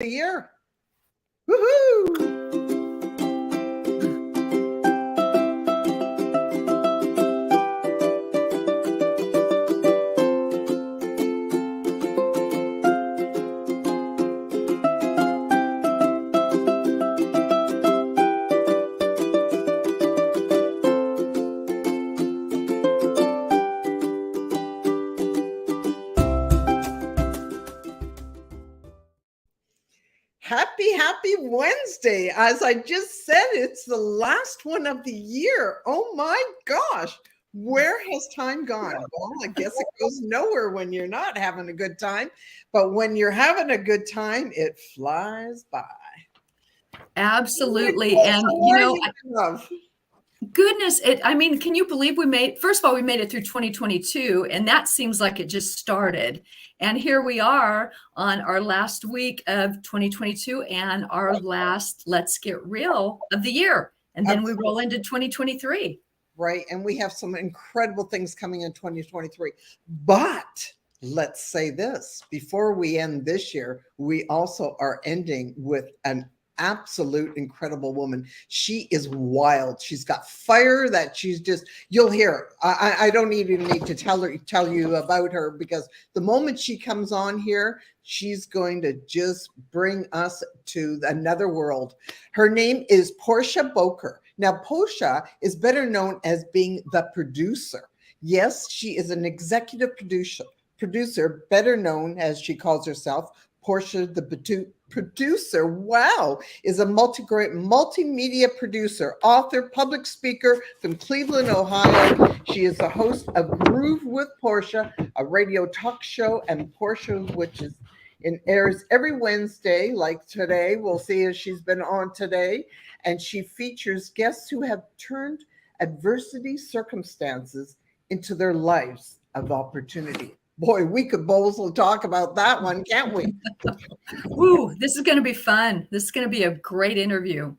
the year. Woohoo! Happy Wednesday. As I just said, it's the last one of the year. Oh my gosh. Where has time gone? Well, I guess it goes nowhere when you're not having a good time. But when you're having a good time, it flies by. Absolutely. And goodness, can you believe first of all, we made it through 2022, and that seems like it just started. And here we are on our last week of 2022 and our last Let's Get Real of the year. And then we roll into 2023. Right. And we have some incredible things coming in 2023. But let's say this, before we end this year, we also are ending with an absolute incredible woman. She is wild. She's got fire that she's just, you'll hear. I don't even need to tell you about her, because the moment she comes on here, she's going to just bring us to another world. Her name is Portia Booker. Now, Portia is better known as being the producer. Yes, she is an executive producer, better known, as she calls herself, Portia the Producer. Wow, is a multimedia producer, author, public speaker from Cleveland, Ohio. She is the host of Groove with Portia, a radio talk show, and Portia, which airs every Wednesday, like today. We'll see if she's been on today. And she features guests who have turned adversity circumstances into their lives of opportunity. Boy, we could boldly talk about that one, can't we? Ooh, this is going to be fun. This is going to be a great interview.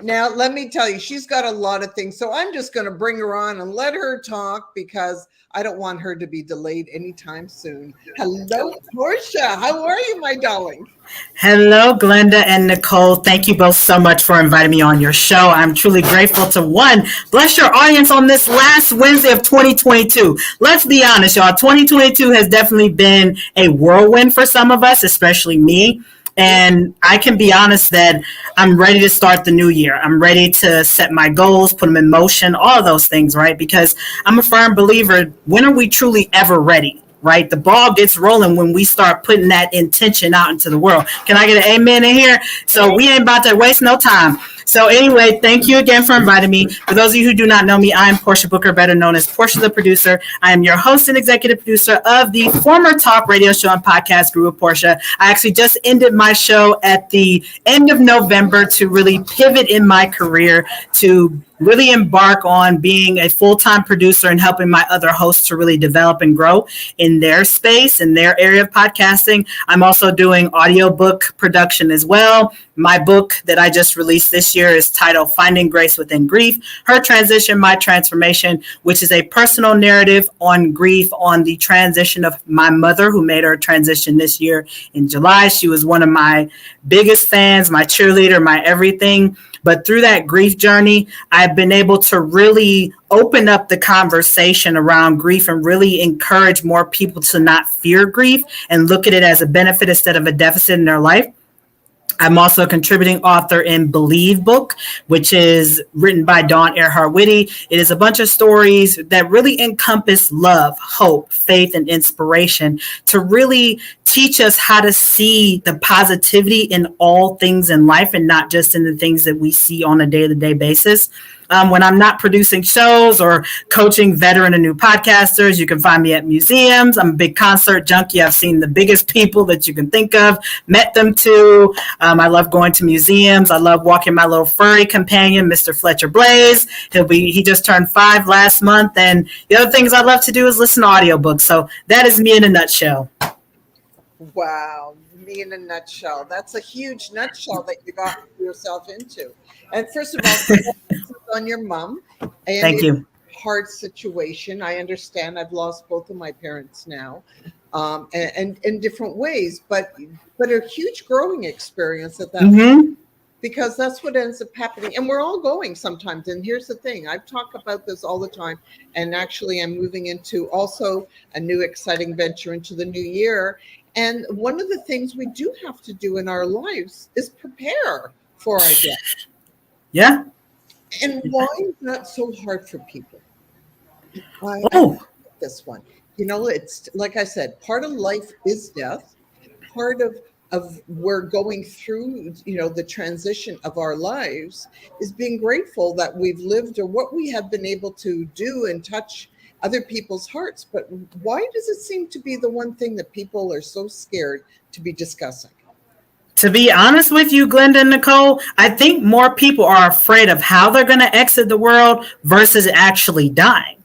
Now, let me tell you, she's got a lot of things. So I'm just going to bring her on and let her talk, because I don't want her to be delayed anytime soon. Hello, Portia. How are you, my darling? Hello, Glenda and Nicole. Thank you both so much for inviting me on your show. I'm truly grateful to, one, bless your audience on this last Wednesday of 2022. Let's be honest, y'all. 2022 has definitely been a whirlwind for some of us, especially me. And I can be honest that I'm ready to start the new year. I'm ready to set my goals, put them in motion, all of those things, right? Because I'm a firm believer, when are we truly ever ready, right? The ball gets rolling when we start putting that intention out into the world. Can I get an amen in here? So we ain't about to waste no time. So anyway, thank you again for inviting me. For those of you who do not know me, I am Portia Booker, better known as Portia the Producer. I am your host and executive producer of the former talk radio show and podcast Groove with Portia. I actually just ended my show at the end of November to really pivot in my career, to really embark on being a full-time producer and helping my other hosts to really develop and grow in their space, in their area of podcasting. I'm also doing audiobook production as well. My book that I just released this year is titled Finding Grace Within Grief, Her Transition, My Transformation, which is a personal narrative on grief, on the transition of my mother, who made her transition this year in July. She was one of my biggest fans, my cheerleader, my everything. But through that grief journey, I've been able to really open up the conversation around grief and really encourage more people to not fear grief and look at it as a benefit instead of a deficit in their life. I'm also a contributing author in Believe book, which is written by Dawn Earhart Whitty. It is a bunch of stories that really encompass love, hope, faith, and inspiration to really teach us how to see the positivity in all things in life and not just in the things that we see on a day-to-day basis. When I'm not producing shows or coaching veteran and new podcasters, you can find me at museums. I'm a big concert junkie. I've seen the biggest people that you can think of, met them too. I love going to museums. I love walking my little furry companion, Mr. Fletcher Blaze. He just turned 5 last month. And the other things I love to do is listen to audiobooks. So that is me in a nutshell. Wow, me in a nutshell. That's a huge nutshell that you got yourself into. And first of all, on your mom. And thank you. Hard situation. I understand. I've lost both of my parents now. and in different ways, but a huge growing experience at that. Mm-hmm. Because that's what ends up happening. And we're all going sometimes. And here's the thing, I've talked about this all the time. And actually, I'm moving into also a new exciting venture into the new year. And one of the things we do have to do in our lives is prepare for our death. Yeah. And why is that so hard for people? I this one. You know, it's like I said, part of life is death. Part of we're going through, you know, the transition of our lives is being grateful that we've lived or what we have been able to do and touch other people's hearts. But why does it seem to be the one thing that people are so scared to be discussing? To be honest with you, Glenda and Nicole, I think more people are afraid of how they're going to exit the world versus actually dying.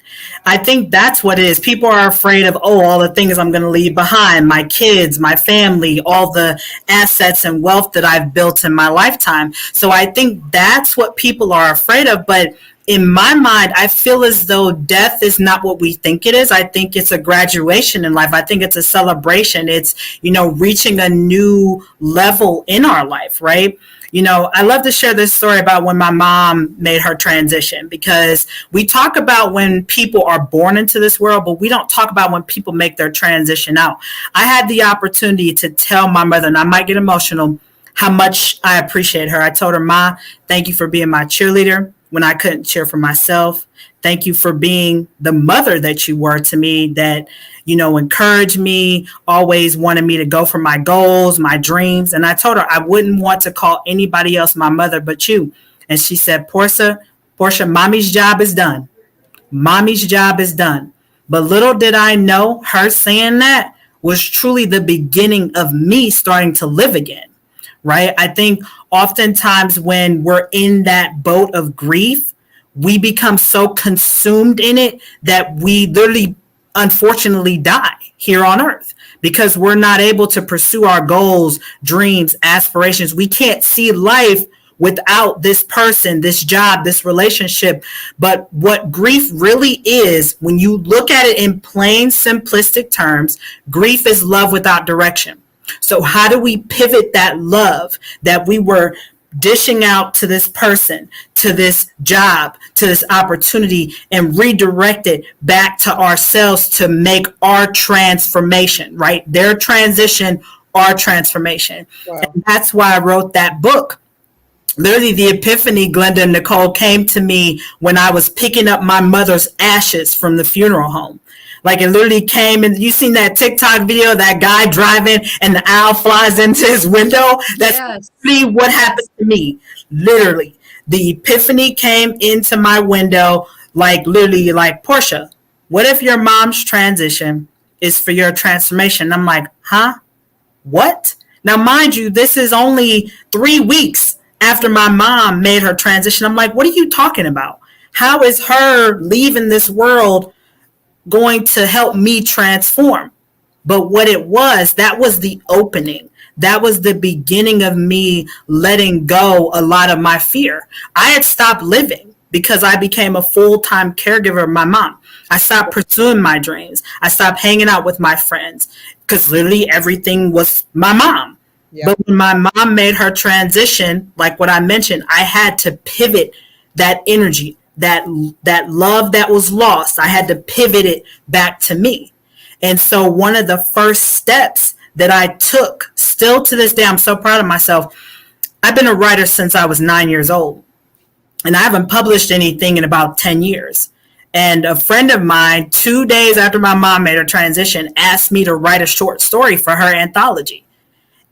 I think that's what it is. People are afraid of, all the things I'm going to leave behind, my kids, my family, all the assets and wealth that I've built in my lifetime. So I think that's what people are afraid of. But in my mind, I feel as though death is not what we think it is. I think it's a graduation in life. I think it's a celebration. It's, you know, reaching a new level in our life, right? You know, I love to share this story about when my mom made her transition, because we talk about when people are born into this world, but we don't talk about when people make their transition out. I had the opportunity to tell my mother, and I might get emotional, how much I appreciate her. I told her, Ma, thank you for being my cheerleader when I couldn't cheer for myself. Thank you for being the mother that you were to me, that, you know, encouraged me, always wanted me to go for my goals, my dreams. And I told her I wouldn't want to call anybody else my mother but you. And she said, Portia, mommy's job is done. Mommy's job is done. But little did I know, her saying that was truly the beginning of me starting to live again, right? I think oftentimes when we're in that boat of grief, we become so consumed in it that we literally, unfortunately, die here on earth because we're not able to pursue our goals, dreams, aspirations. We can't see life without this person, this job, this relationship. But what grief really is, when you look at it in plain, simplistic terms, grief is love without direction. So how do we pivot that love that we were dishing out to this person, to this job, to this opportunity, and redirect it back to ourselves to make our transformation, right? Their transition, our transformation. Wow. And that's why I wrote that book. Literally, the epiphany, Glenda and Nicole, came to me when I was picking up my mother's ashes from the funeral home. Like, it literally came, and you seen that TikTok video, that guy driving and the owl flies into his window? That's literally what happened to me. Literally, the epiphany came into my window, like literally, like, Portia, what if your mom's transition is for your transformation? I'm like, huh? What? Now, mind you, this is only 3 weeks after my mom made her transition. I'm like, what are you talking about? How is her leaving this world going to help me transform? But what it was, that was the opening. That was the beginning of me letting go a lot of my fear. I had stopped living because I became a full-time caregiver of my mom. I stopped pursuing my dreams. I stopped hanging out with my friends because literally everything was my mom. Yep. But when my mom made her transition, like what I mentioned, I had to pivot that energy, that love that was lost. I had to pivot it back to me. And so one of the first steps that I took, still to this day, I'm so proud of myself. I've been a writer since I was 9 years old, and I haven't published anything in about 10 years. And a friend of mine, 2 days after my mom made her transition, asked me to write a short story for her anthology.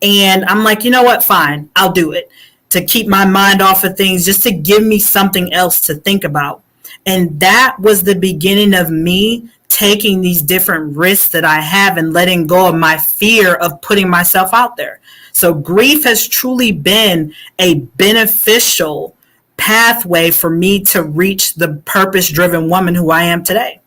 And I'm like, you know what? Fine, I'll do it, to keep my mind off of things, just to give me something else to think about. And that was the beginning of me taking these different risks that I have and letting go of my fear of putting myself out there. So grief has truly been a beneficial pathway for me to reach the purpose-driven woman who I am today.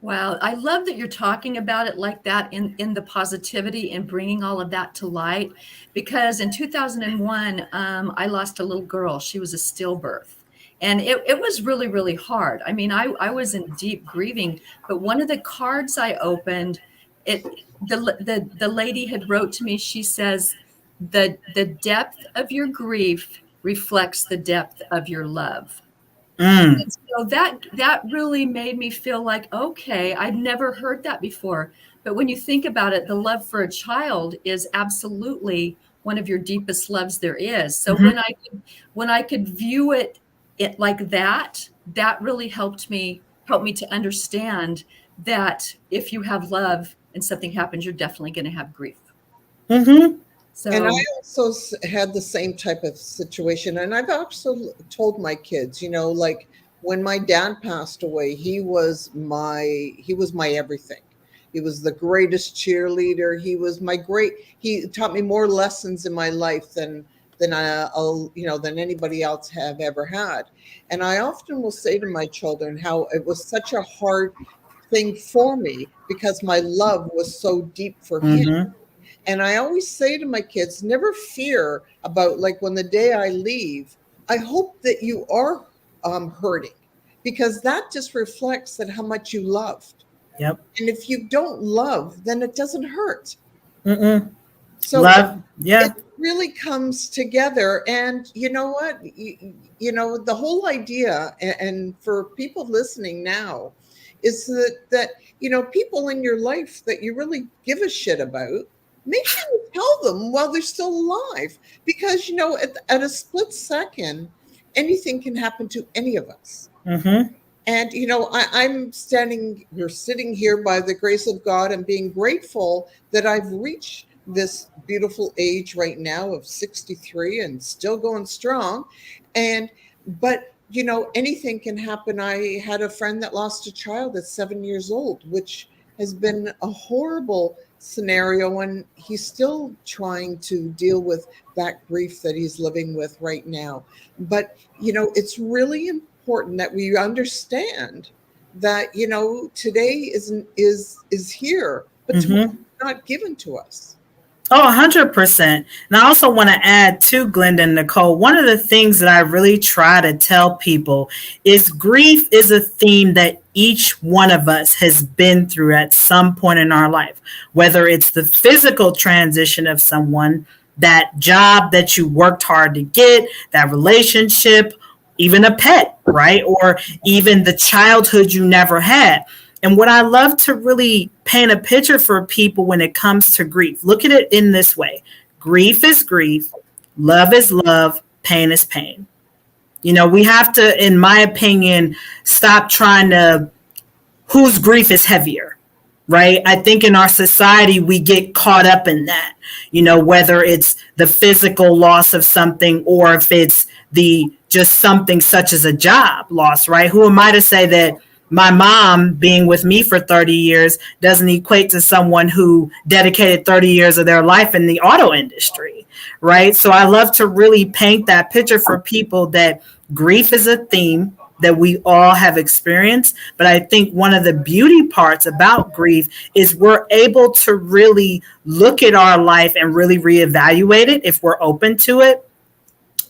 Wow. I love that you're talking about it like that, in the positivity and bringing all of that to light, because in 2001, I lost a little girl. She was a stillbirth, and it was really, really hard. I mean, I was in deep grieving, but one of the cards I opened the lady had wrote to me. She says, the depth of your grief reflects the depth of your love. Mm. And so that really made me feel like, okay, I'd never heard that before. But when you think about it, the love for a child is absolutely one of your deepest loves there is. So when I could view it like that really helped me to understand that if you have love and something happens, you're definitely going to have grief. Mm-hmm. So, and I also had the same type of situation. And I've also told my kids, like when my dad passed away, he was my everything. He was the greatest cheerleader. He taught me more lessons in my life than anybody else have ever had. And I often will say to my children how it was such a hard thing for me because my love was so deep for him. Mm-hmm. And I always say to my kids, never fear about, like, when the day I leave, I hope that you are hurting, because that just reflects that how much you loved. Yep. And if you don't love, then it doesn't hurt. Mm-mm. So love, yeah. It really comes together. And you know what? The whole idea, and for people listening now, is that people in your life that you really give a shit about, make sure you tell them while they're still alive, because at a split second, anything can happen to any of us. Mm-hmm. And we're sitting here by the grace of God and being grateful that I've reached this beautiful age right now of 63 and still going strong. But anything can happen. I had a friend that lost a child at 7 years old, which has been a horrible scenario, and he's still trying to deal with that grief that he's living with right now. But it's really important that we understand that today is here, but tomorrow is not given to us. Oh, 100%. And I also want to add to Glenda and Nicole, one of the things that I really try to tell people is grief is a theme that each one of us has been through at some point in our life, whether it's the physical transition of someone, that job that you worked hard to get, that relationship, even a pet, right? Or even the childhood you never had. And what I love to really paint a picture for people when it comes to grief, look at it in this way. Grief is grief, love is love, pain is pain. We have to, in my opinion, stop trying to, whose grief is heavier, right? I think in our society, we get caught up in that, whether it's the physical loss of something or if it's just something such as a job loss, right? Who am I to say that my mom being with me for 30 years doesn't equate to someone who dedicated 30 years of their life in the auto industry, right? So I love to really paint that picture for people that grief is a theme that we all have experienced. But I think one of the beauty parts about grief is we're able to really look at our life and really reevaluate it if we're open to it.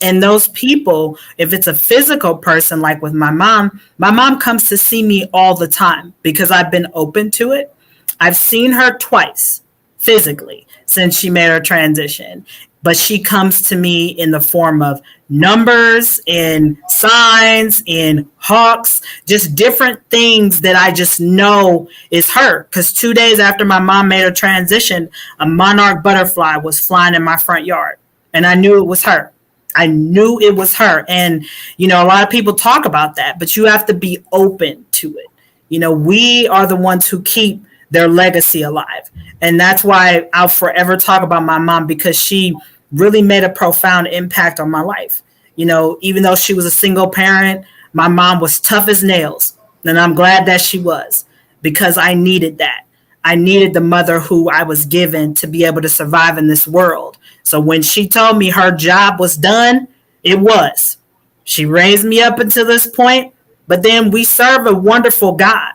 And those people, if it's a physical person, like with my mom comes to see me all the time because I've been open to it. I've seen her twice physically since she made her transition, but she comes to me in the form of numbers, in signs, in hawks, just different things that I just know is her. Because 2 days after my mom made her transition, a monarch butterfly was flying in my front yard, and I knew it was her. I knew it was her. And, a lot of people talk about that, but you have to be open to it. We are the ones who keep their legacy alive. And that's why I'll forever talk about my mom, because she really made a profound impact on my life. Even though she was a single parent, my mom was tough as nails. And I'm glad that she was, because I needed that. I needed the mother who I was given to be able to survive in this world. So when she told me her job was done, it was. She raised me up until this point, but then we serve a wonderful God.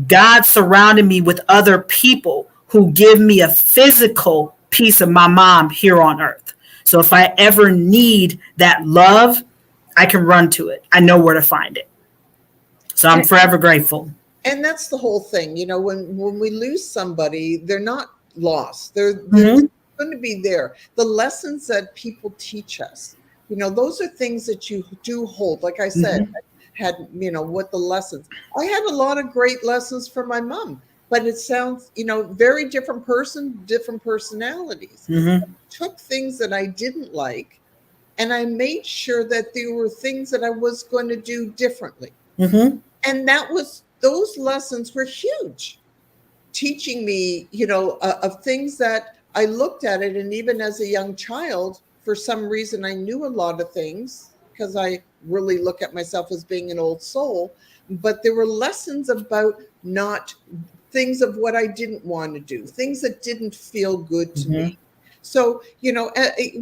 God surrounded me with other people who give me a physical piece of my mom here on earth. So if I ever need that love, I can run to it. I know where to find it. So I'm forever grateful. And that's the whole thing. When we lose somebody, they're not lost. They're Mm-hmm. going to be there. The lessons that people teach us, those are things that you do hold. Like I said, had, what the lessons. I had a lot of great lessons from my mom, but it sounds, very different person, different personalities. Mm-hmm. I took things that I didn't like, and I made sure that there were things that I was going to do differently. Mm-hmm. And those lessons were huge, teaching me, of things that I looked at it. And even as a young child, for some reason, I knew a lot of things because I really look at myself as being an old soul. But there were lessons about not things of what I didn't want to do, things that didn't feel good to me. So,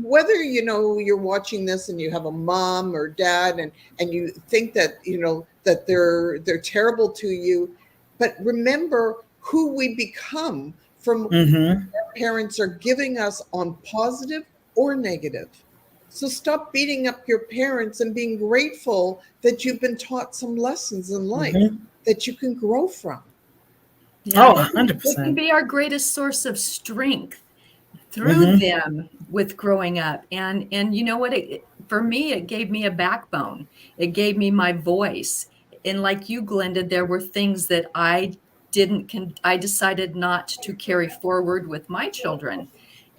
whether, you're watching this and you have a mom or dad and you think that, that they're terrible to you, but remember who we become from what our parents are giving us on positive or negative. So stop beating up your parents and being grateful that you've been taught some lessons in life that you can grow from. Oh, It can 100%. be our greatest source of strength through them with growing up. And you know what? For me, it gave me a backbone. It gave me my voice. And like you, Glenda, there were things that I decided not to carry forward with my children.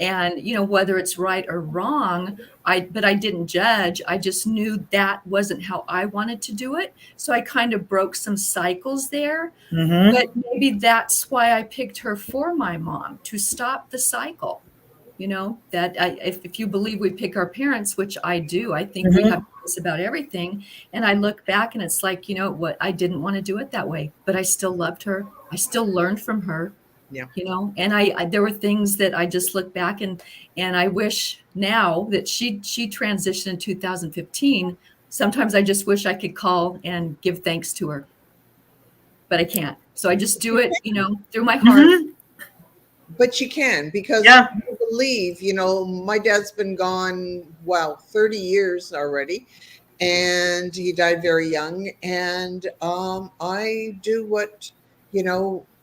And, whether it's right or wrong, but I didn't judge. I just knew that wasn't how I wanted to do it. So I kind of broke some cycles there. But maybe that's why I picked her for my mom, to stop the cycle. That if you believe we pick our parents, which I do, I think we have this about everything. And I look back and it's like, what, I didn't want to do it that way, but I still loved her. I still learned from her. Yeah. And I there were things that I just look back and I wish now that she transitioned in 2015. Sometimes I just wish I could call and give thanks to her, but I can't. So I just do it, through my heart. But you can, because I believe, my dad's been gone, 30 years already. And he died very young. And I do what,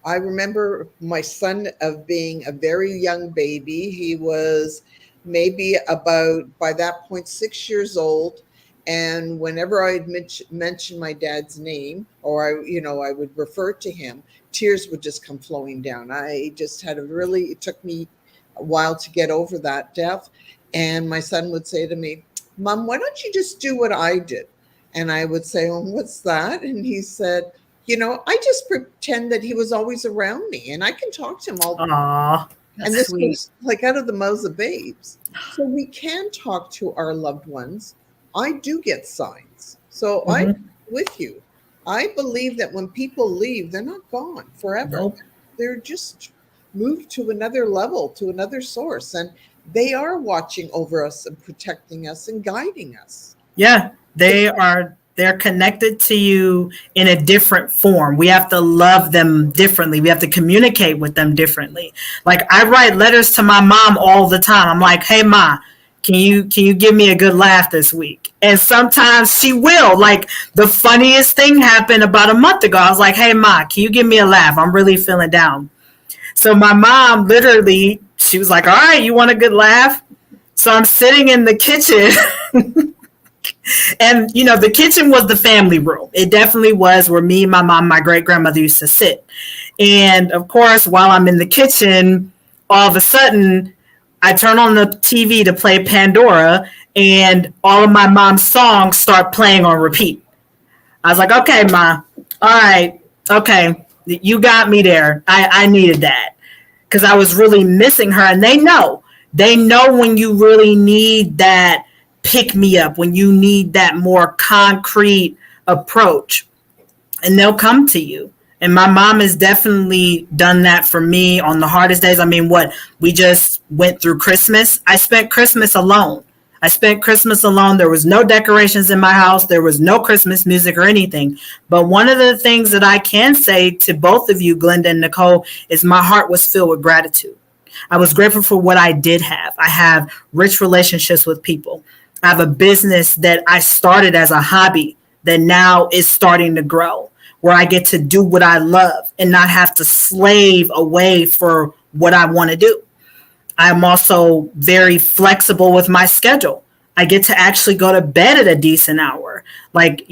I remember my son of being a very young baby. He was maybe about, by that point, 6 years old. And whenever I'd mention my dad's name, or I would refer to him, tears would just come flowing down. I just had it took me a while to get over that death. And my son would say to me, "Mom, why don't you just do what I did?" And I would say, "Oh, what's that?" And he said, "I just pretend that he was always around me and I can talk to him all the time." And this was like out of the mouths of babes. So we can talk to our loved ones. I do get signs. So I'm with you. I believe that when people leave, they're not gone forever. Nope. They're just moved to another level, to another source. And they are watching over us and protecting us and guiding us. Yeah, they're connected to you in a different form. We have to love them differently. We have to communicate with them differently. Like I write letters to my mom all the time. I'm like, "Hey, Ma, can you give me a good laugh this week?" And sometimes she will. Like the funniest thing happened about a month ago. I was like, "Hey, Ma, can you give me a laugh? I'm really feeling down." So my mom literally, she was like, "All right, you want a good laugh?" So I'm sitting in the kitchen. And, the kitchen was the family room. It definitely was where me, my mom, my great grandmother used to sit. And of course, while I'm in the kitchen, all of a sudden I turn on the TV to play Pandora and all of my mom's songs start playing on repeat. I was like, "Okay, Ma. All right. Okay. You got me there. I needed that because I was really missing her. And they know when you really need that pick me up, when you need that more concrete approach, and they'll come to you. And my mom has definitely done that for me on the hardest days. I mean, we just went through Christmas. I spent Christmas alone. There was no decorations in my house. There was no Christmas music or anything. But one of the things that I can say to both of you, Glenda and Nicole, is my heart was filled with gratitude. I was grateful for what I did have. I have rich relationships with people. I have a business that I started as a hobby that now is starting to grow. where I get to do what I love and not have to slave away for what I want to do. I'm also very flexible with my schedule. I get to actually go to bed at a decent hour. Like,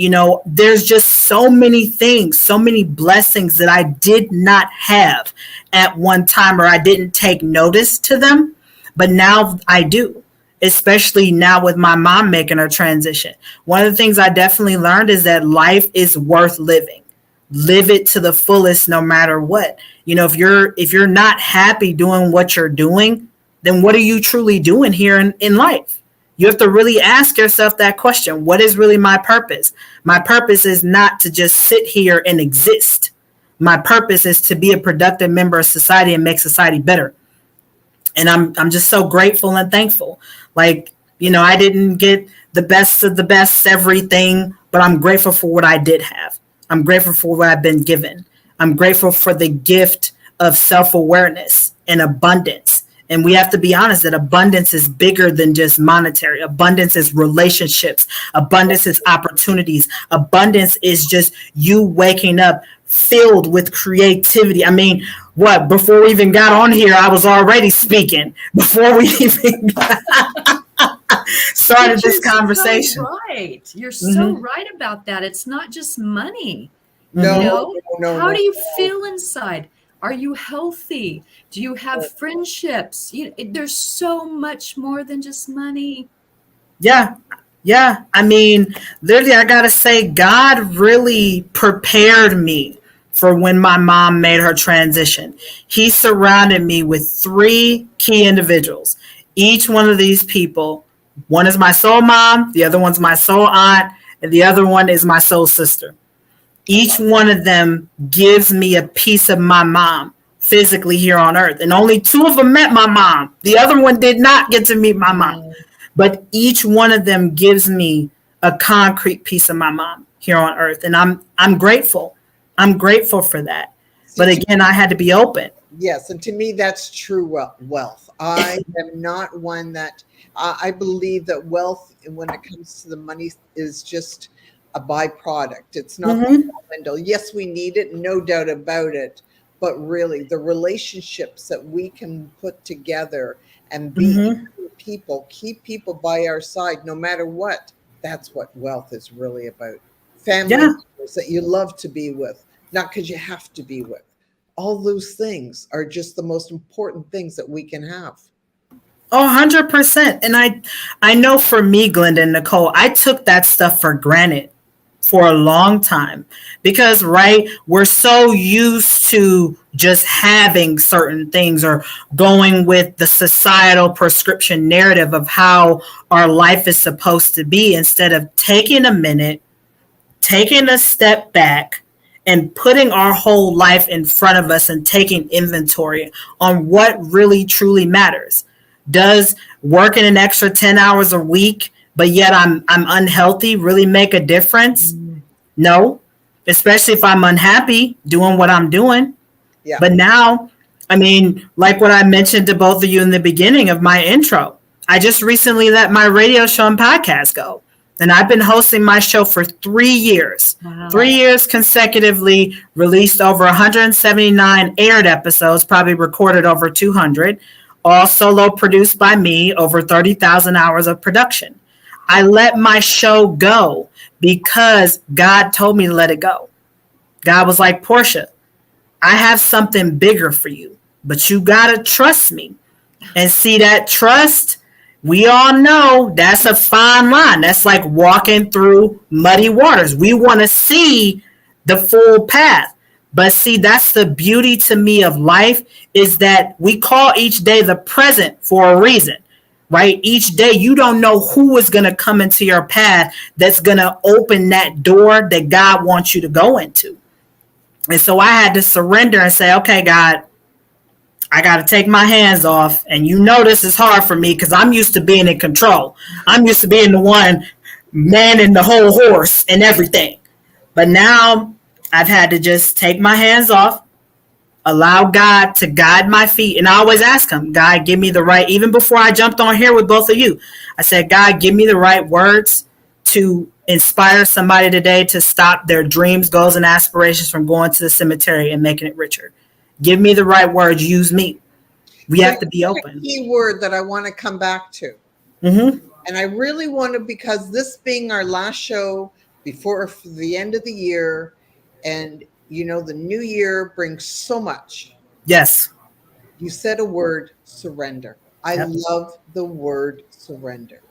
there's just so many things, so many blessings that I did not have at one time, or I didn't take notice to them. But now I do, especially now with my mom making her transition. One of the things I definitely learned is that life is worth living. Live it to the fullest, no matter what. If you're not happy doing what you're doing, then what are you truly doing here in life? You have to really ask yourself that question. What is really my purpose? My purpose is not to just sit here and exist. My purpose is to be a productive member of society and make society better. And I'm just so grateful and thankful. Like, I didn't get the best of the best everything, but I'm grateful for what I did have. I'm grateful for what I've been given. I'm grateful for the gift of self-awareness and abundance. And we have to be honest that abundance is bigger than just monetary. Abundance is relationships. Abundance is opportunities. Abundance is just you waking up filled with creativity. I mean, before we even got on here, I was already speaking before we even started this conversation. So right. You're so right about that. It's not just money. No. How do you feel inside? Are you healthy? Do you have friendships? There's so much more than just money. Yeah. I mean, literally, I got to say, God really prepared me for when my mom made her transition. He surrounded me with 3 key individuals. Each one of these people, one is my soul mom, the other one's my soul aunt, and the other one is my soul sister. Each one of them gives me a piece of my mom physically here on earth. And only 2 of them met my mom. The other one did not get to meet my mom. But each one of them gives me a concrete piece of my mom here on earth. And I'm grateful. I'm grateful for that. But again, I had to be open. Yes. And to me, that's true wealth. I am not one that I believe that wealth, when it comes to the money, is just a byproduct. It's not the window. Yes, we need it, no doubt about it. But really, the relationships that we can put together and be people, keep people by our side, no matter what. That's what wealth is really about. Family members that you love to be with, not because you have to be with. All those things are just the most important things that we can have. Oh, 100%. And I know for me, Glenda and Nicole, I took that stuff for granted for a long time because, we're so used to just having certain things or going with the societal prescription narrative of how our life is supposed to be, instead of taking a minute, taking a step back, and putting our whole life in front of us and taking inventory on what really truly matters. Does working an extra 10 hours a week, but yet I'm unhealthy, really make a difference? No, especially if I'm unhappy doing what I'm doing. Yeah. But now, I mean, like what I mentioned to both of you in the beginning of my intro, I just recently let my radio show and podcast go. And I've been hosting my show for 3 years. Wow. 3 years consecutively, released over 179 aired episodes, probably recorded over 200, all solo produced by me, over 30,000 hours of production. I let my show go because God told me to let it go. God was like, Portia, I have something bigger for you, but you got to trust me. And see, that trust, we all know that's a fine line. That's like walking through muddy waters. We want to see the full path. But see, that's the beauty to me of life, is that we call each day the present for a reason, right? Each day, you don't know who is going to come into your path that's going to open that door that God wants you to go into. And so I had to surrender and say, okay, God, I got to take my hands off. And this is hard for me because I'm used to being in control. I'm used to being the one manning the whole horse and everything. But now I've had to just take my hands off, allow God to guide my feet. And I always ask him, God, give me the right, even before I jumped on here with both of you, I said, God, give me the right words to inspire somebody today to stop their dreams, goals, and aspirations from going to the cemetery and making it richer. Give me the right words. Use me. We have to be open. A key word that I want to come back to. Mm-hmm. And I really want to, because this being our last show before the end of the year, and you know, the new year brings so much. Yes. You said a word, surrender. I love the word surrender.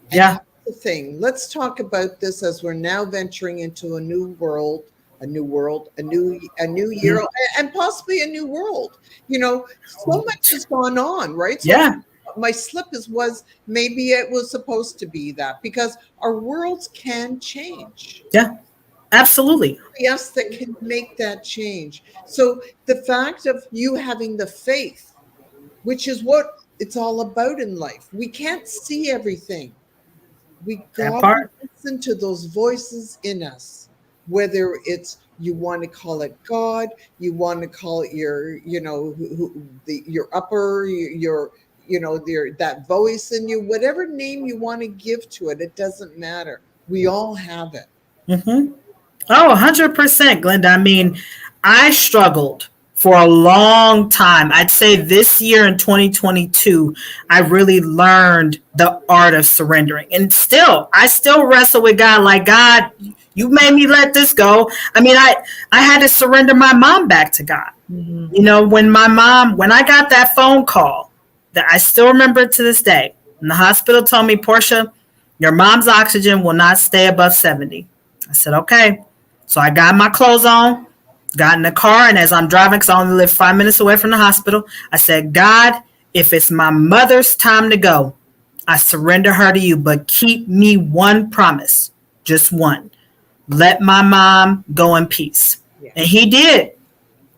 And yeah. that's the thing. Let's talk about this as we're now venturing into a new world, a new year, and possibly a new world. You know, so much has gone on, right? So yeah. My slip was maybe it was supposed to be that, because our worlds can change. Yeah, absolutely. Yes, that can make that change. So the fact of you having the faith, which is what it's all about in life. We can't see everything. We gotta listen to those voices in us, whether it's, you want to call it God, you want to call it your, you know, your upper, your, you know, that voice in you, whatever name you want to give to it, it doesn't matter. We all have it. Mm-hmm. Oh, 100%, Glenda. I mean, I struggled for a long time. I'd say this year in 2022, I really learned the art of surrendering. And I still wrestle with God, like, God, you made me let this go. I mean, I had to surrender my mom back to God. Mm-hmm. You know, when I got that phone call, that I still remember to this day, and the hospital told me, Portia, your mom's oxygen will not stay above 70. I said, okay. So I got my clothes on, got in the car, and as I'm driving, because I only live 5 minutes away from the hospital, I said, God, if it's my mother's time to go, I surrender her to you, but keep me one promise, just one. Let my mom go in peace. Yeah. And he did.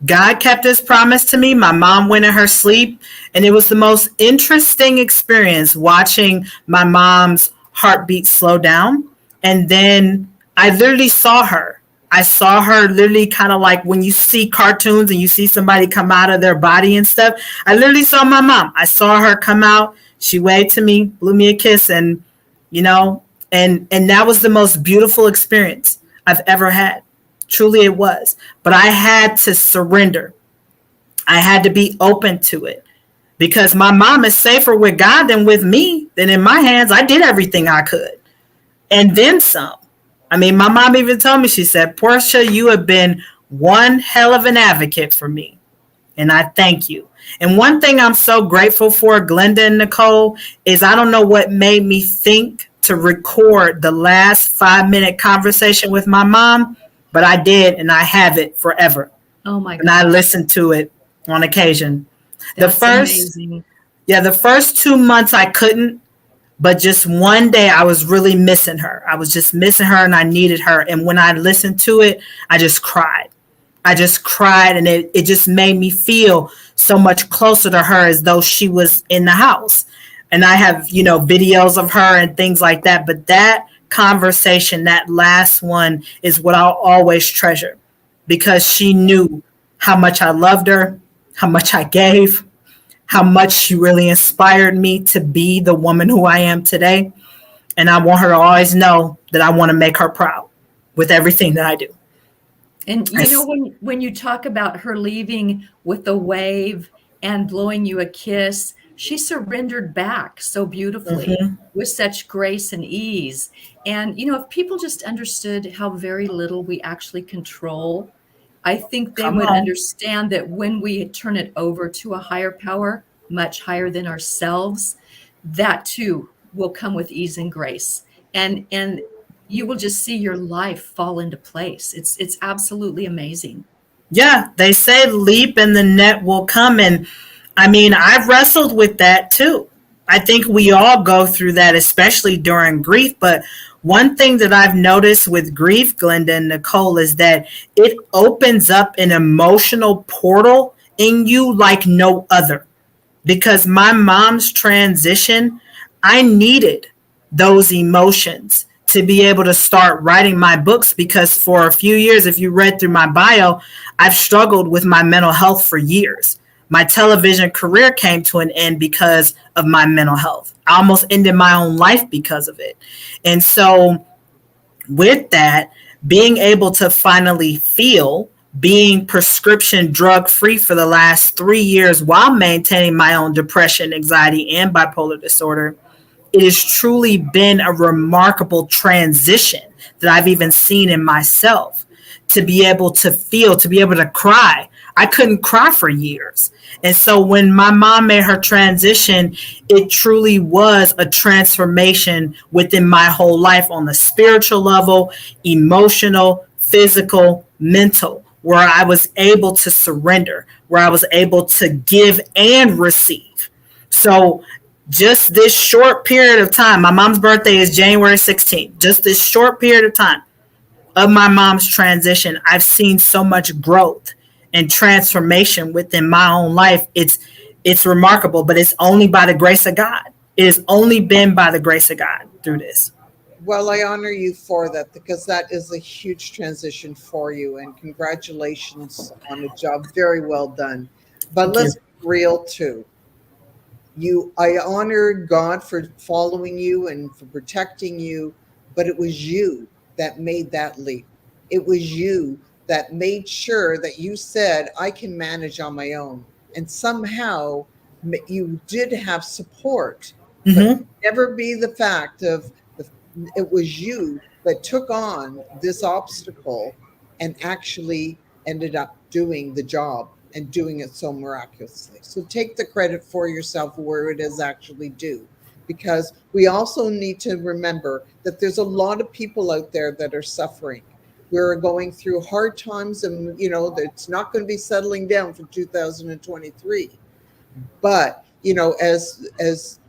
God kept his promise to me. My mom went in her sleep, and it was the most interesting experience watching my mom's heartbeat slow down. And then I literally saw her. I saw her literally kind of like when you see cartoons and you see somebody come out of their body and stuff. I literally saw my mom. I saw her come out. She waved to me, blew me a kiss, and, you know, and that was the most beautiful experience I've ever had. Truly it was. But I had to surrender. I had to be open to it, because my mom is safer with God than with me, than in my hands. I did everything I could, and then some. I mean, my mom even told me, she said, Portia, you have been one hell of an advocate for me, and I thank you. And one thing I'm so grateful for, Glenda and Nicole, is I don't know what made me think to record the last 5-minute conversation with my mom, but I did, and I have it forever. Oh my God. And I listened to it on occasion. That's amazing. The first 2 months I couldn't, but just one day I was really missing her. I was just missing her, and I needed her. And when I listened to it, I just cried. And it just made me feel so much closer to her, as though she was in the house. And I have, you know, videos of her and things like that. But that conversation, that last one, is what I'll always treasure, because she knew how much I loved her, how much I gave, how much she really inspired me to be the woman who I am today. And I want her to always know that I want to make her proud with everything that I do. And you know, when you talk about her leaving with the wave and blowing you a kiss, she surrendered back so beautifully, with such grace and ease. And, you know, if people just understood how very little we actually control, I think they would understand that when we turn it over to a higher power, much higher than ourselves, that too will come with ease and grace. And you will just see your life fall into place. It's absolutely amazing. Yeah, they say leap and the net will come. And I mean, I've wrestled with that too. I think we all go through that, especially during grief. But one thing that I've noticed with grief, Glenda and Nicole, is that it opens up an emotional portal in you like no other. Because my mom's transition, I needed those emotions to be able to start writing my books, because for a few years, if you read through my bio, I've struggled with my mental health for years. My television career came to an end because of my mental health. I almost ended my own life because of it. And so with that, being able to finally feel, being prescription drug free for the last 3 years while maintaining my own depression, anxiety, and bipolar disorder, it has truly been a remarkable transition that I've even seen in myself, to be able to feel, to be able to cry. I couldn't cry for years. And so when my mom made her transition, it truly was a transformation within my whole life on the spiritual level, emotional, physical, mental, where I was able to surrender, where I was able to give and receive. So just this short period of time, my mom's birthday is January 16th, just this short period of time of my mom's transition, I've seen so much growth and transformation within my own life. It's remarkable, but it's only by the grace of God. It has only been by the grace of God through this. Well, I honor you for that, because that is a huge transition for you, and congratulations on a job very well done. But let's be real too. I honor God for following you and for protecting you, but it was you that made that leap. It was you that made sure that you said, I can manage on my own. And somehow you did have support, but never be the fact of it was you that took on this obstacle and actually ended up doing the job and doing it so miraculously. So take the credit for yourself where it is actually due, because we also need to remember that there's a lot of people out there that are suffering. We're going through hard times, and it's not going to be settling down for 2023. But as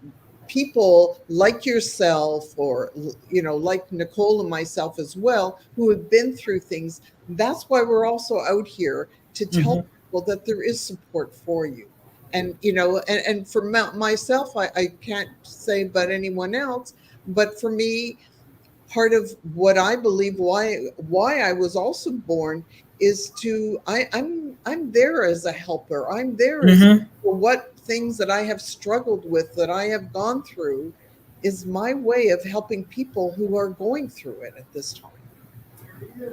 people like yourself, or like Nicole and myself as well, who have been through things, that's why we're also out here to tell people that there is support for you. And and for myself, I can't say about anyone else, but for me, part of what I believe why I was also born is I'm there as a helper. I'm there for what things that I have struggled with, that I have gone through, is my way of helping people who are going through it at this time.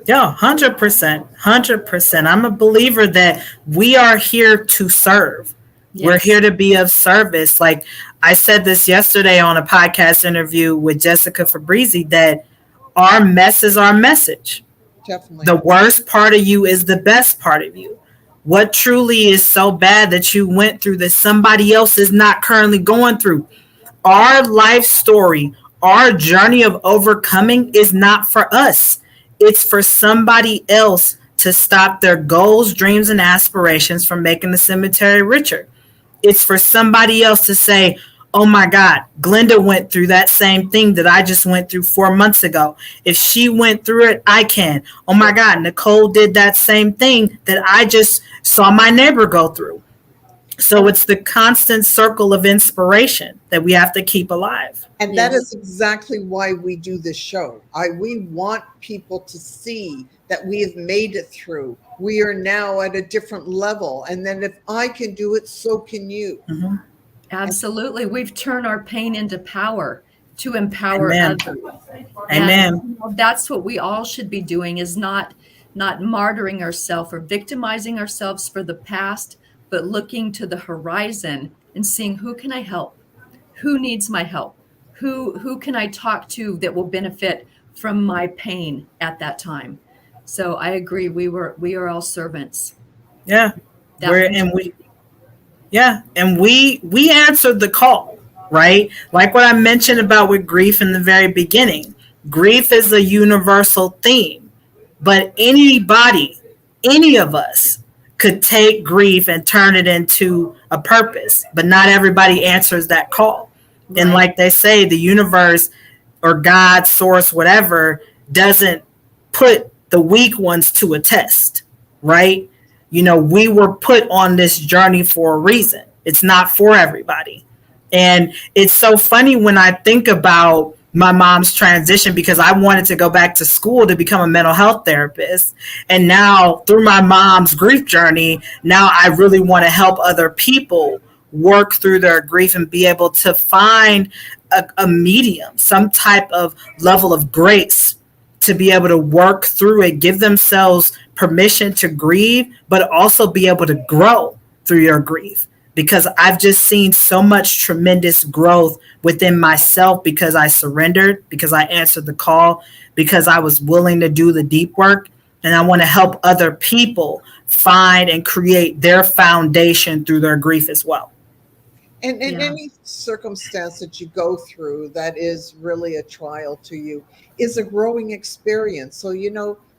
Yeah, 100%. I'm a believer that we are here to serve. Yes. We're here to be of service. Like I said this yesterday on a podcast interview with Jessica Fabrizi, that our mess is our message. Definitely. The worst part of you is the best part of you. What truly is so bad that you went through that somebody else is not currently going through? Our life story, our journey of overcoming is not for us. It's for somebody else to stop their goals, dreams, and aspirations from making the cemetery richer. It's for somebody else to say, oh my God, Glenda went through that same thing that I just went through 4 months ago. If she went through it, I can. Oh my God, Nicole did that same thing that I just saw my neighbor go through. So it's the constant circle of inspiration that we have to keep alive. And that is exactly why we do this show. We want people to see that we have made it through. We are now at a different level. And then if I can do it, so can you. Mm-hmm. Absolutely. We've turned our pain into power to empower others. Amen. And that's what we all should be doing, is not martyring ourselves or victimizing ourselves for the past, but looking to the horizon and seeing, who can I help? Who needs my help? Who can I talk to that will benefit from my pain at that time? So I agree. We are all servants. Yeah. And we answered the call, right? Like what I mentioned about with grief in the very beginning. Grief is a universal theme, but anybody, any of us could take grief and turn it into a purpose, but not everybody answers that call. Right. And like they say, the universe or God, source, whatever, doesn't put the weak ones to a test, right? We were put on this journey for a reason. It's not for everybody. And it's so funny when I think about my mom's transition, because I wanted to go back to school to become a mental health therapist. And now through my mom's grief journey, now I really want to help other people work through their grief and be able to find a medium, some type of level of grace to be able to work through it, give themselves permission to grieve, but also be able to grow through your grief. Because I've just seen so much tremendous growth within myself because I surrendered, because I answered the call, because I was willing to do the deep work. And I want to help other people find and create their foundation through their grief as well. And in any circumstance that you go through that is really a trial to you is a growing experience. So,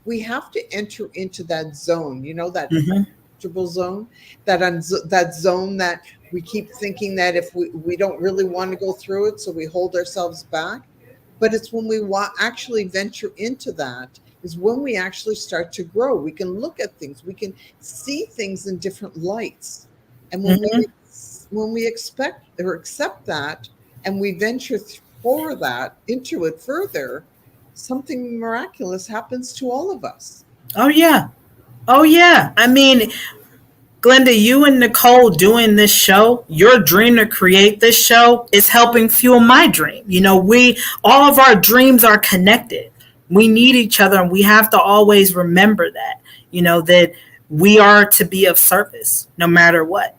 we have to enter into that zone, that comfortable zone, that zone that we keep thinking that if we don't really want to go through it, so we hold ourselves back. But it's when we actually venture into that is when we actually start to grow. We can look at things, we can see things in different lights. And when we expect or accept that and we venture into it further, something miraculous happens to all of us. Oh yeah. I mean, Glenda, you and Nicole doing this show, your dream to create this show is helping fuel my dream. All of our dreams are connected. We need each other, and we have to always remember that, that we are to be of service no matter what.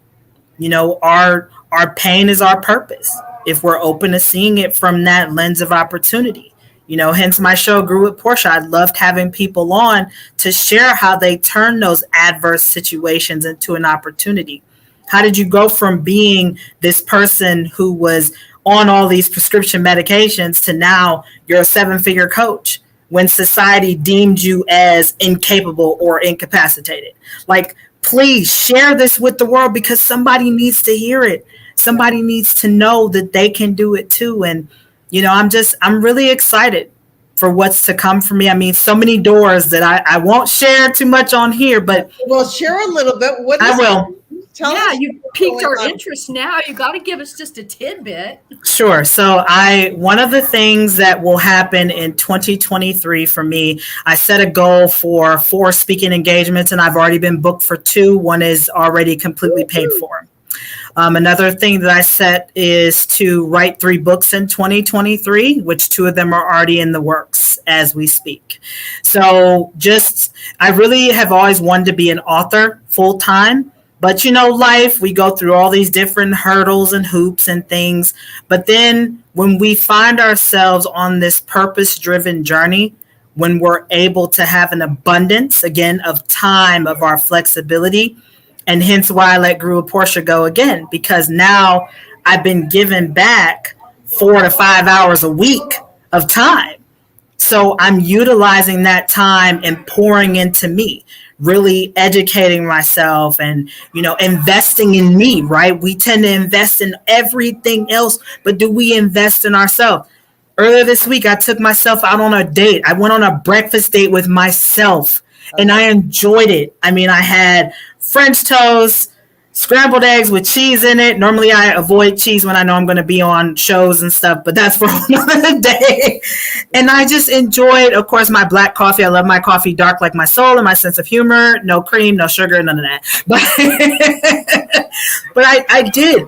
Our pain is our purpose if we're open to seeing it from that lens of opportunity. Hence my show Grew with Portia. I loved having people on to share how they turn those adverse situations into an opportunity. How did you go from being this person who was on all these prescription medications to now you're a 7-figure coach when society deemed you as incapable or incapacitated? Like, please share this with the world because somebody needs to hear it. Somebody needs to know that they can do it too. And I'm really excited for what's to come for me. I mean, so many doors that I won't share too much on here, but well, share a little bit. I will. Tell us you piqued our interest now. You got to give us just a tidbit. Sure. So one of the things that will happen in 2023 for me, I set a goal for 4 speaking engagements, and I've already been booked for 2. One is already completely paid for. Another thing that I set is to write 3 books in 2023, which 2 of them are already in the works as we speak. So I really have always wanted to be an author full time. But life, we go through all these different hurdles and hoops and things. But then when we find ourselves on this purpose-driven journey, when we're able to have an abundance, again, of time, of our flexibility, and hence why I let Grew with Portia go again, because now I've been given back 4 to 5 hours a week of time. So I'm utilizing that time and pouring into me, really educating myself and, investing in me, right? We tend to invest in everything else, but do we invest in ourselves? Earlier this week, I took myself out on a date. I went on a breakfast date with myself and I enjoyed it. I mean, I had French toast, scrambled eggs with cheese in it. Normally I avoid cheese when I know I'm going to be on shows and stuff, but that's for another day. And I just enjoyed, of course, my black coffee. I love my coffee dark like my soul and my sense of humor. No cream, no sugar, none of that. But I did.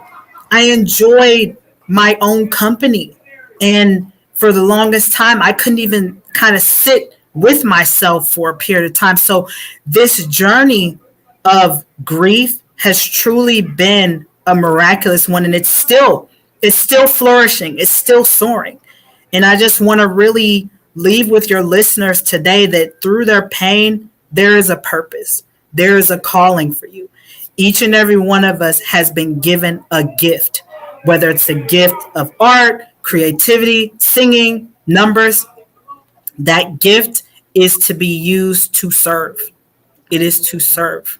I enjoyed my own company. And for the longest time, I couldn't even kind of sit with myself for a period of time. So this journey of grief has truly been a miraculous one, and it's still flourishing, it's still soaring. And I just want to really leave with your listeners today that through their pain, there is a purpose, there is a calling for you. Each and every one of us has been given a gift, whether it's a gift of art, creativity, singing, numbers. That gift is to be used to serve. It is to serve.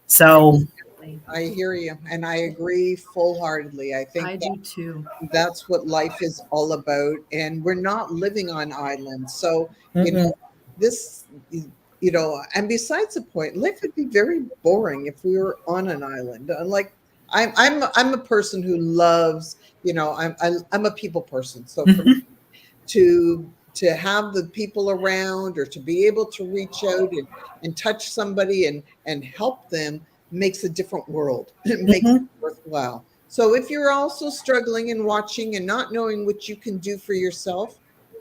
So I hear you, and I agree full-heartedly. I think I do too. That's what life is all about, and we're not living on islands. So this, and besides the point, life would be very boring if we were on an island. Like I'm a person who loves, I'm a people person. So for me, to have the people around or to be able to reach out and touch somebody and help them makes a different world. It makes it worthwhile. So if you're also struggling and watching and not knowing what you can do for yourself,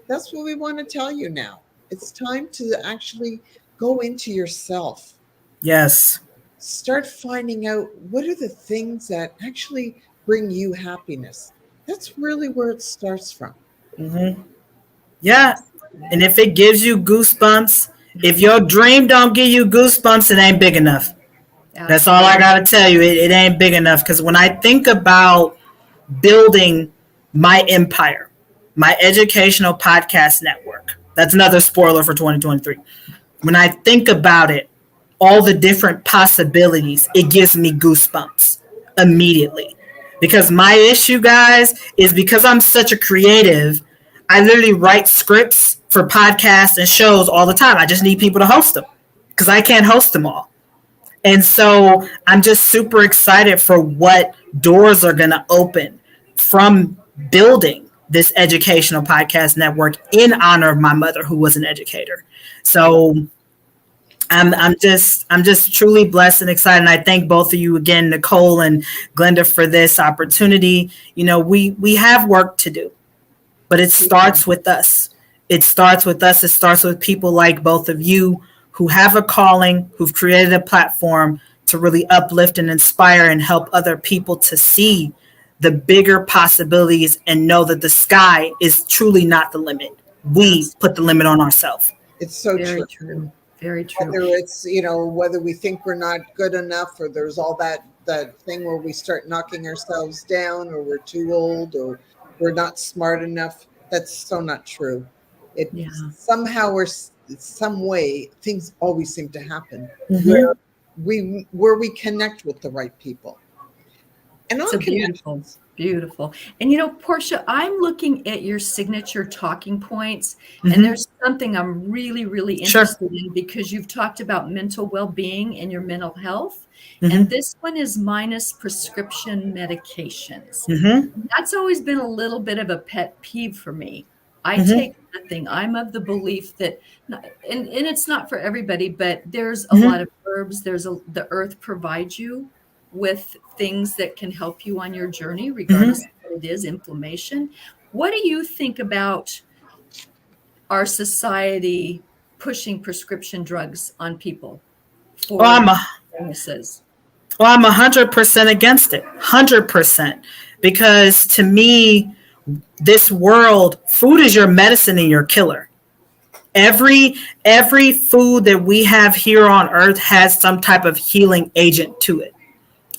that's what we want to tell you now. It's time to actually go into yourself. Yes. Start finding out what are the things that actually bring you happiness. That's really where it starts from. Mm-hmm. Yeah. And if it gives you goosebumps, if your dream don't give you goosebumps, it ain't big enough. That's all I got to tell you. It ain't big enough. Because when I think about building my empire, my educational podcast network, that's another spoiler for 2023. When I think about it, all the different possibilities, it gives me goosebumps immediately. Because my issue, guys, is because I'm such a creative, I literally write scripts for podcasts and shows all the time. I just need people to host them because I can't host them all. And so I'm just super excited for what doors are going to open from building this educational podcast network in honor of my mother, who was an educator. So I'm just truly blessed and excited. And I thank both of you again, Nicole and Glenda, for this opportunity. You know, we have work to do, but it starts with us. It starts with us. It starts with people like both of you who have a calling, who've created a platform to really uplift and inspire and help other people to see the bigger possibilities and know that the sky is truly not the limit. We put the limit on ourselves. It's so Very true. true. Very true. Whether it's, whether we think we're not good enough, or there's all that thing where we start knocking ourselves down, or we're too old, or we're not smart enough. That's so not true. Somehow or some way, things always seem to happen where we connect with the right people. And it's beautiful. And Portia, I'm looking at your signature talking points, and there's something I'm really, really interested in, because you've talked about mental well-being and your mental health. And this one is minus prescription medications. That's always been a little bit of a pet peeve for me. I take nothing. I'm of the belief that, and it's not for everybody, but there's a lot of herbs. The earth provides you with things that can help you on your journey, regardless of what it is, inflammation. What do you think about our society pushing prescription drugs on people for illnesses? Well, I'm 100% against it. 100%. Because to me, this world, food is your medicine and your killer. Every food that we have here on earth has some type of healing agent to it.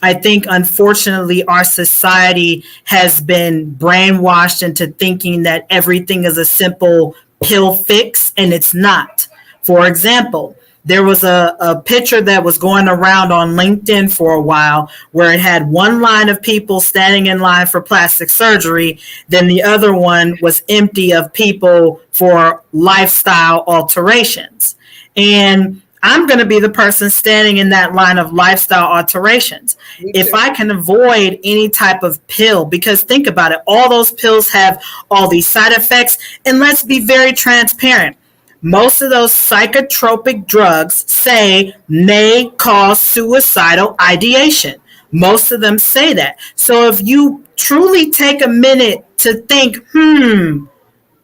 I think, unfortunately, our society has been brainwashed into thinking that everything is a simple pill fix, and it's not. For example, there was a picture that was going around on LinkedIn for a while where it had one line of people standing in line for plastic surgery. Then the other one was empty of people for lifestyle alterations. And I'm going to be the person standing in that line of lifestyle alterations. If I can avoid any type of pill, because think about it, all those pills have all these side effects. And let's be very transparent. Most of those psychotropic drugs say may cause suicidal ideation. Most of them say that. So if you truly take a minute to think,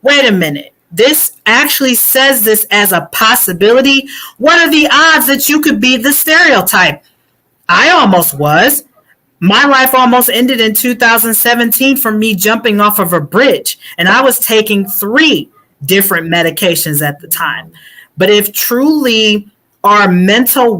wait a minute, this actually says this as a possibility. What are the odds that you could be the stereotype? I almost was. My life almost ended in 2017 from me jumping off of a bridge, and I was taking 3 different medications at the time. But if truly our mental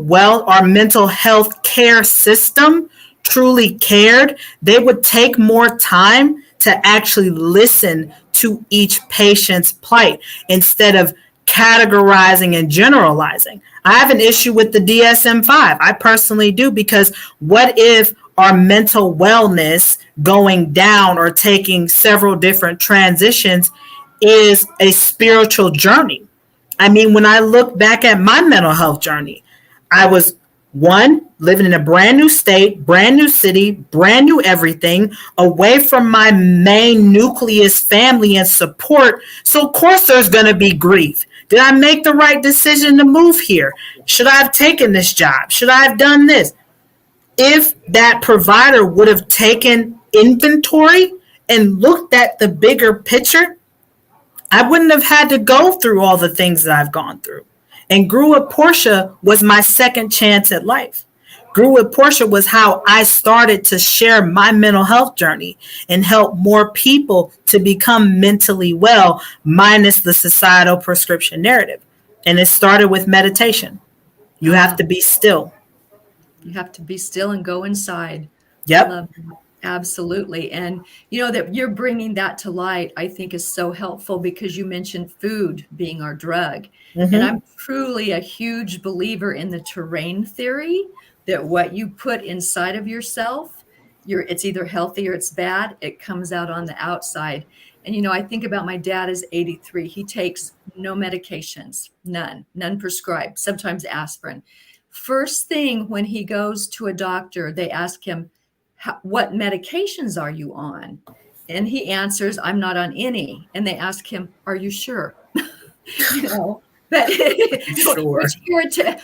health care system truly cared, they would take more time to actually listen to each patient's plight instead of categorizing and generalizing. I have an issue with the DSM-5. I personally do, because what if our mental wellness going down or taking several different transitions is a spiritual journey? I mean, when I look back at my mental health journey, I was living in a brand new state, brand new city, brand new everything, away from my main nucleus family and support. So of course there's going to be grief. Did I make the right decision to move here? Should I have taken this job? Should I have done this? If that provider would have taken inventory and looked at the bigger picture, I wouldn't have had to go through all the things that I've gone through. And Grew with Portia was my second chance at life. Grew with Portia was how I started to share my mental health journey and help more people to become mentally well, minus the societal prescription narrative. And it started with meditation. You have to be still. You have to be still and go inside. Yep. Love that. Absolutely. And that you're bringing that to light, I think is so helpful because you mentioned food being our drug. Mm-hmm. And I'm truly a huge believer in the terrain theory that what you put inside of yourself, it's either healthy or it's bad. It comes out on the outside. And, I think about my dad is 83. He takes no medications, none prescribed, sometimes aspirin. First thing when he goes to a doctor, they ask him, what medications are you on? And he answers, I'm not on any. And they ask him, are you sure? But Sure.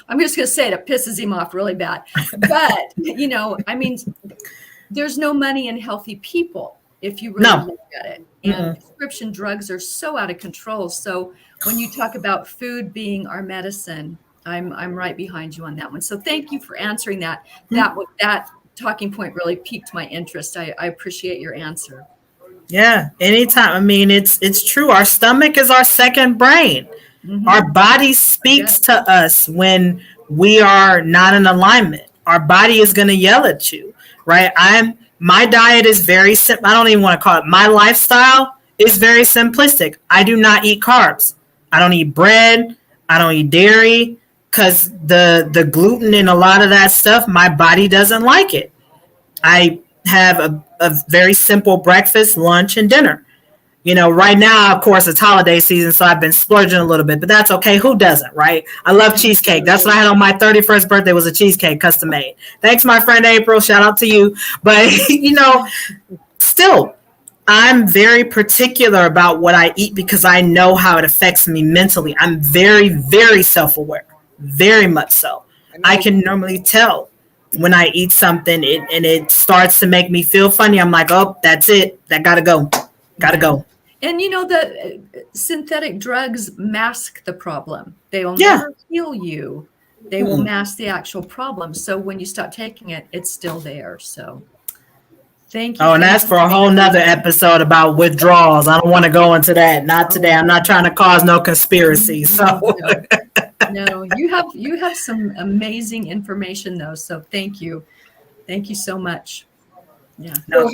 I'm just going to say it pisses him off really bad. But, there's no money in healthy people if you really look at it. And prescription drugs are so out of control. So when you talk about food being our medicine, I'm right behind you on that one. So thank you for answering that. That talking point really piqued my interest. I appreciate your answer. Yeah, anytime. It's true. Our stomach is our second brain. Mm-hmm. Our body speaks to us when we are not in alignment. Our body is going to yell at you, right? My diet is very simple. I don't even want to call it. My lifestyle is very simplistic. I do not eat carbs. I don't eat bread. I don't eat dairy because the gluten and a lot of that stuff, my body doesn't like it. I have a very simple breakfast, lunch, and dinner. Right now, of course, it's holiday season, so I've been splurging a little bit, but that's okay. Who doesn't, right? I love cheesecake. That's what I had on my 31st birthday was a cheesecake custom made. Thanks, my friend April. Shout out to you. But, still, I'm very particular about what I eat because I know how it affects me mentally. I'm very, very self-aware, very much so. I can normally tell when I eat something and it starts to make me feel funny. I'm like, oh, that's it. That gotta go. And the synthetic drugs mask the problem. They will never heal you. They will mask the actual problem. So when you stop taking it, it's still there. So thank you. Oh, and that's for a whole nother episode about withdrawals. I don't want to go into that. Not today. I'm not trying to cause no conspiracy. So no, you have some amazing information though. So thank you. Thank you so much. Yeah. No,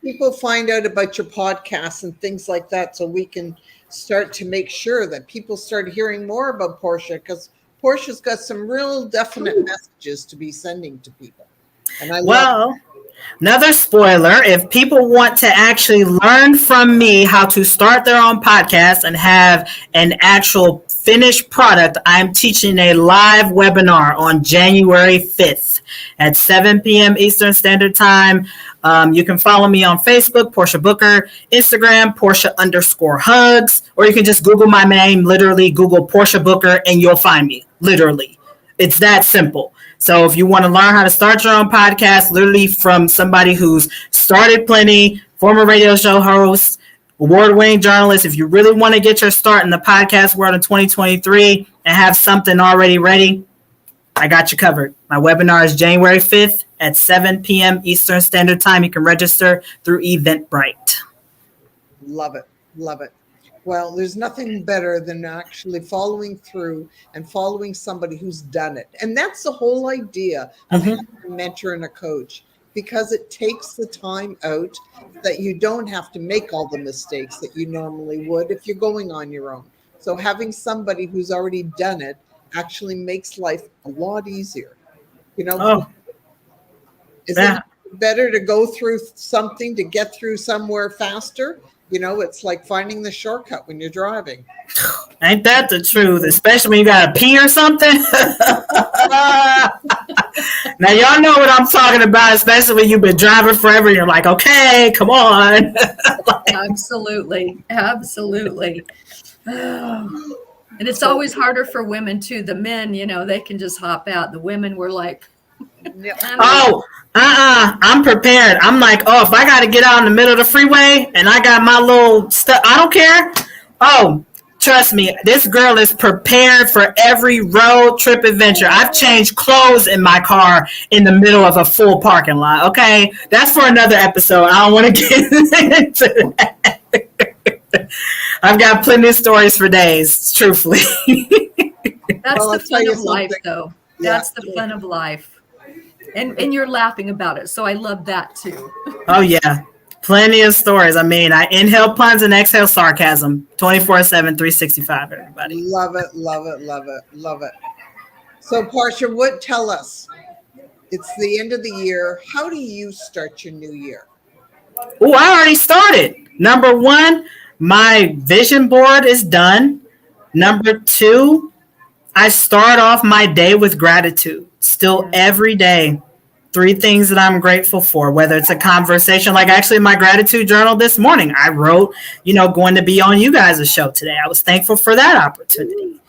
people find out about your podcasts and things like that so we can start to make sure that people start hearing more about Portia because Portia's got some real definite messages to be sending to people. And another spoiler, if people want to actually learn from me how to start their own podcast and have an actual finished product, I'm teaching a live webinar on January 5th at 7 p.m. Eastern Standard Time. You can follow me on Facebook, Portia Booker, Instagram, Portia_hugs, or you can just Google my name, literally Google Portia Booker, and you'll find me, literally. It's that simple. So if you want to learn how to start your own podcast, literally from somebody who's started plenty, former radio show host, award-winning journalist, if you really want to get your start in the podcast world in 2023 and have something already ready, I got you covered. My webinar is January 5th at 7 p.m. Eastern Standard Time. You can register through Eventbrite. Love it. Well, there's nothing better than actually following through and following somebody who's done it. And that's the whole idea of having a mentor and a coach, because it takes the time out that you don't have to make all the mistakes that you normally would if you're going on your own. So having somebody who's already done it actually makes life a lot easier. Isn't it better to go through something to get through somewhere faster? It's like finding the shortcut when you're driving. Ain't that the truth? Especially when you got to pee or something. Now, y'all know what I'm talking about, especially when you've been driving forever. You're like, okay, come on. Absolutely. And it's always harder for women, too. The men, they can just hop out. The women were like, I'm prepared. I'm like, if I got to get out in the middle of the freeway and I got my little stuff, I don't care. Oh, trust me, this girl is prepared for every road trip adventure. I've changed clothes in my car in the middle of a full parking lot. Okay, that's for another episode. I don't want to get into that. I've got plenty of stories for days, truthfully. That's Well, I'll the tell fun you of life, something. though. Yeah. That's the fun of life. And you're laughing about it. So I love that too. Oh, yeah. Plenty of stories. I mean, I inhale puns and exhale sarcasm 24/7, 365, everybody. Love it, love it, love it, love it. So, Portia, tell us? It's the end of the year. How do you start your new year? Oh, I already started. Number one, my vision board is done. Number two, I start off my day with gratitude. Still every day. 3 things that I'm grateful for, whether it's a conversation, like actually my gratitude journal this morning, I wrote, going to be on you guys' show today. I was thankful for that opportunity,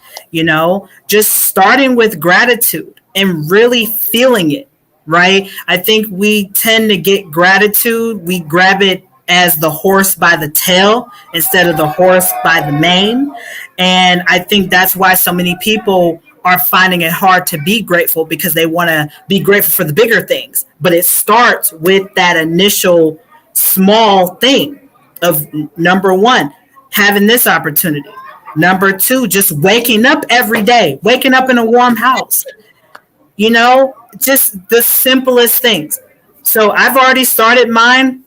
just starting with gratitude and really feeling it, right? I think we tend to get gratitude. We grab it as the horse by the tail instead of the horse by the mane. And I think that's why so many people are finding it hard to be grateful, because they want to be grateful for the bigger things. But it starts with that initial small thing of, number one, having this opportunity. Number two, just waking up every day, waking up in a warm house, just the simplest things. So I've already started mine,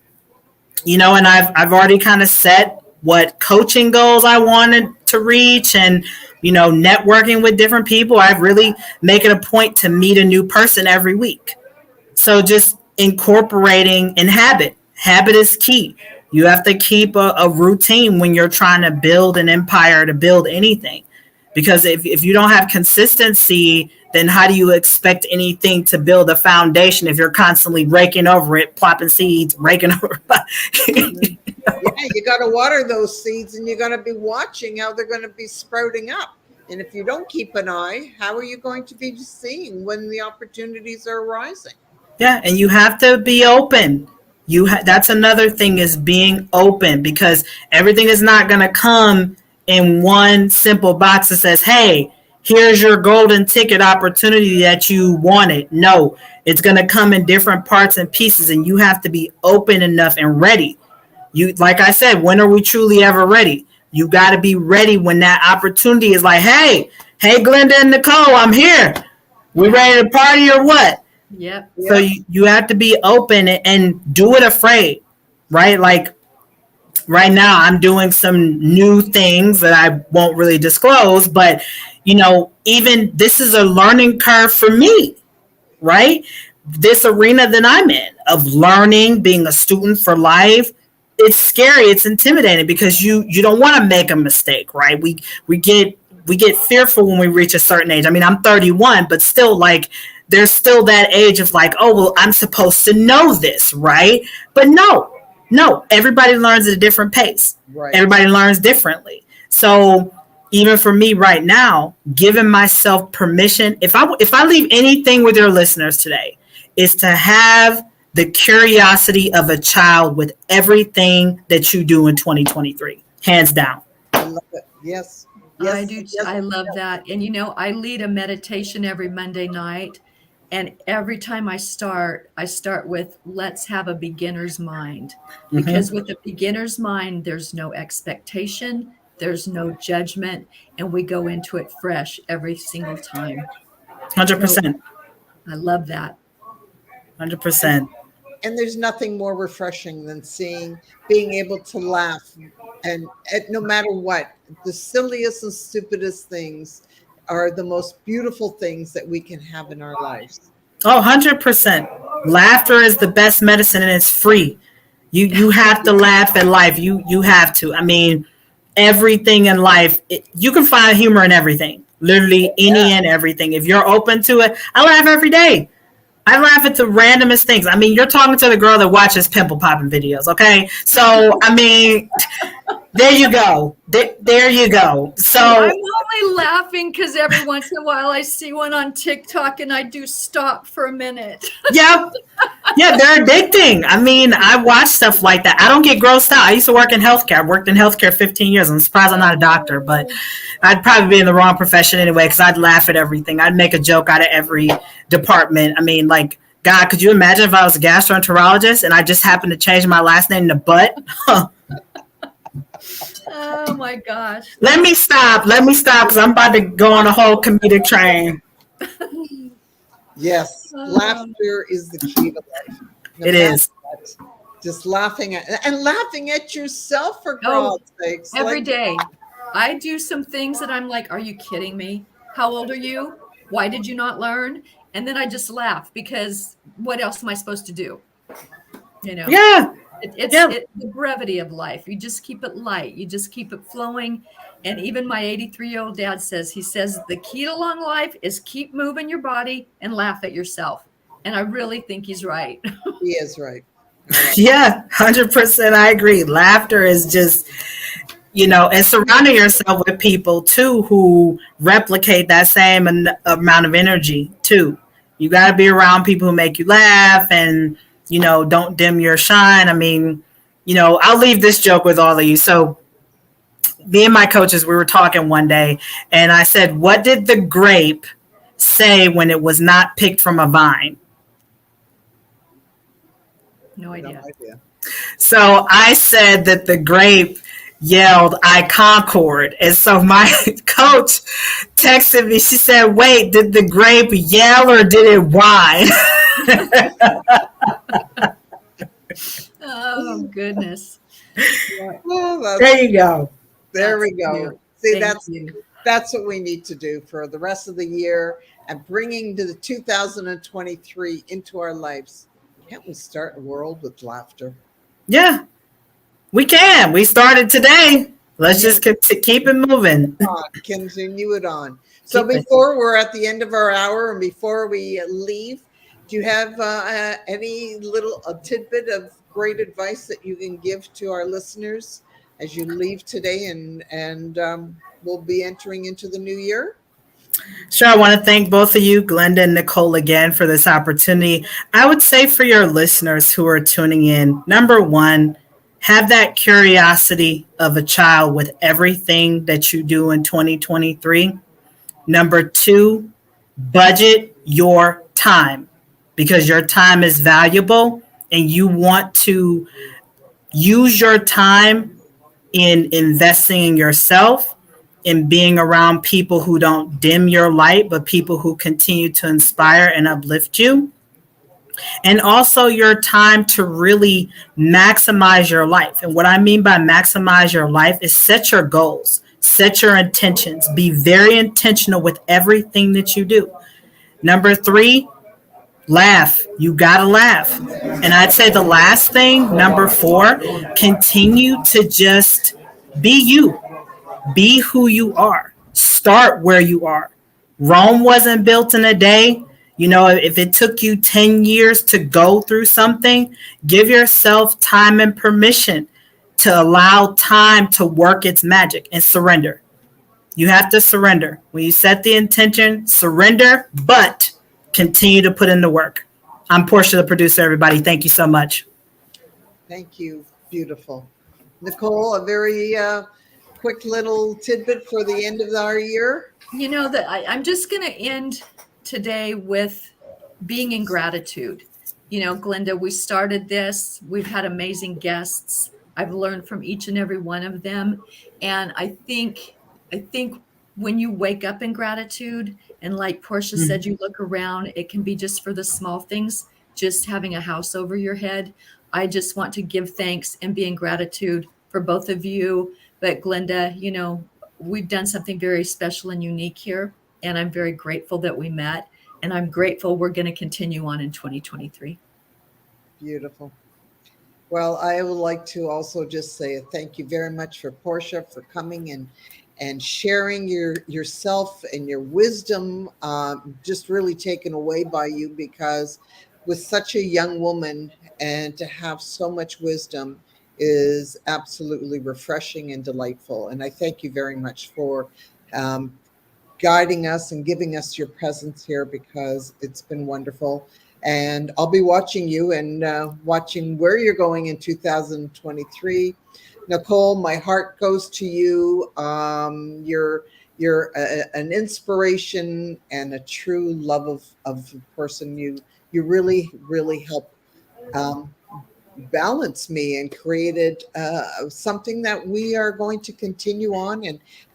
and I've already kind of set what coaching goals I wanted to reach, and networking with different people. I really make it a point to meet a new person every week. So just incorporating in habit. Habit is key. You have to keep a routine when you're trying to build an empire, to build anything. Because if you don't have consistency, then how do you expect anything to build a foundation if you're constantly raking over it, plopping seeds, raking over? Yeah, you got to water those seeds, and you're going to be watching how they're going to be sprouting up. And if you don't keep an eye, how are you going to be seeing when the opportunities are arising? Yeah, and you have to be open. That's another thing, is being open, because everything is not going to come in one simple box that says, hey, here's your golden ticket opportunity that you wanted. No, it's going to come in different parts and pieces, and you have to be open enough and ready. Like I said, when are we truly ever ready? You got to be ready when that opportunity is like, hey, Glenda and Nicole, I'm here. We ready to party or what? Yep. So you have to be open and do it afraid, right? Like right now I'm doing some new things that I won't really disclose, but even this is a learning curve for me, right? This arena that I'm in of learning, being a student for life, it's scary, it's intimidating, because you don't want to make a mistake, right? We get fearful when we reach a certain age. I mean, I'm 31, but still, like, there's still that age of like, oh, well, I'm supposed to know this, right? But no, everybody learns at a different pace. Right. Everybody learns differently. So even for me right now, giving myself permission, if I leave anything with your listeners today, is to have the curiosity of a child with everything that you do in 2023, hands down. I love it. Yes. I do. I love that. And I lead a meditation every Monday night. And every time I start with, let's have a beginner's mind. Because with a beginner's mind, there's no expectation, there's no judgment, and we go into it fresh every single time. 100%. So, I love that. 100%. And there's nothing more refreshing than being able to laugh, and no matter what, the silliest and stupidest things are the most beautiful things that we can have in our lives. Oh, 100%. Laughter is the best medicine, and it's free. You have to laugh at life. You have to. I mean, everything in life, you can find humor in everything. Literally any and everything. If you're open to it, I laugh every day. I laugh at the randomest things. I mean, you're talking to the girl that watches pimple popping videos, okay? So, I mean, There you go. There you go. So I'm only laughing because every once in a while I see one on TikTok and I do stop for a minute. yeah, yeah, they're addicting. I mean, I watch stuff like that. I don't get grossed out. I used to work in healthcare. I worked in healthcare 15 years. I'm surprised I'm not a doctor, but I'd probably be in the wrong profession anyway because I'd laugh at everything. I'd make a joke out of every department. I mean, like, God, could you imagine if I was a gastroenterologist and I just happened to change my last name to Butt? Oh my gosh. Let me stop because I'm about to go on a whole comedic train. Yes, laughter is the key to life. No It is. what, just laughing at yourself for God's sakes. Every day. I do some things that I'm like, are you kidding me? How old are you? Why did you not learn? And then I just laugh because what else am I supposed to do? You know? Yeah. It's the brevity of life. You just keep it light. You just keep it flowing. And even my 83-year-old dad says, the key to long life is keep moving your body and laugh at yourself. And I really think he's right. He is right. Yeah, 100%. I agree. Laughter is just, and surrounding yourself with people too who replicate that same amount of energy too. You got to be around people who make you laugh and, don't dim your shine. I mean, I'll leave this joke with all of you. So me and my coaches, we were talking one day and I said, what did the grape say when it was not picked from a vine? No idea. So I said that the grape yelled, I concord. And so my coach texted me. She said, wait, did the grape yell or did it whine? Oh, goodness. Well, there you go. There we go. See, Thank you. that's what we need to do for the rest of the year and bringing to the 2023 into our lives. Can't we start a world with laughter? Yeah, we can. We started today. Let's just keep it moving. Continue it on. So before we're at the end of our hour and before we leave, do you have any little tidbit of great advice that you can give to our listeners as you leave today and we'll be entering into the new year? Sure. I want to thank both of you, Glenda and Nicole, again for this opportunity. I would say for your listeners who are tuning in, number one, have that curiosity of a child with everything that you do in 2023. Number two, budget your time because your time is valuable and you want to use your time in investing in yourself, in being around people who don't dim your light, but people who continue to inspire and uplift you. And also your time to really maximize your life. And what I mean by maximize your life is set your goals, set your intentions, be very intentional with everything that you do. Number three, laugh. You got to laugh. And I'd say the last thing, number four, continue to just be you. Be who you are. Start where you are. Rome wasn't built in a day. If it took you 10 years to go through something, give yourself time and permission to allow time to work its magic and surrender. You have to surrender. When you set the intention, surrender, but continue to put in the work. I'm Portia, the producer, everybody. Thank you so much. Thank you. Beautiful. Nicole, a very quick little tidbit for the end of our year. I'm just going to end today with being in gratitude. Glenda, we started this. We've had amazing guests. I've learned from each and every one of them. And I think when you wake up in gratitude, and like Portia said, you look around, it can be just for the small things, just having a house over your head. I just want to give thanks and be in gratitude for both of you. But Glenda, we've done something very special and unique here. And I'm very grateful that we met. And I'm grateful we're going to continue on in 2023. Beautiful. Well, I would like to also just say thank you very much for Portia for coming and sharing yourself and your wisdom, just really taken away by you, because with such a young woman and to have so much wisdom is absolutely refreshing and delightful. And I thank you very much for guiding us and giving us your presence here, because it's been wonderful. And I'll be watching you and watching where you're going in 2023. Nicole, my heart goes to you. You're an inspiration and a true love of a person. You really, really help balance me and created something that we are going to continue on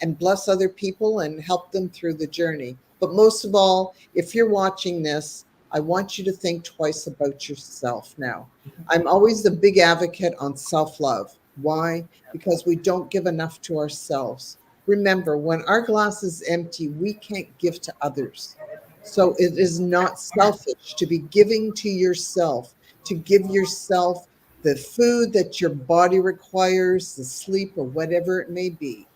and bless other people and help them through the journey. But most of all, if you're watching this, I want you to think twice about yourself now. I'm always the big advocate on self-love. Why? Because we don't give enough to ourselves. Remember, when our glass is empty, we can't give to others. So it is not selfish to be giving to yourself, to give yourself the food that your body requires, the sleep, or whatever it may be.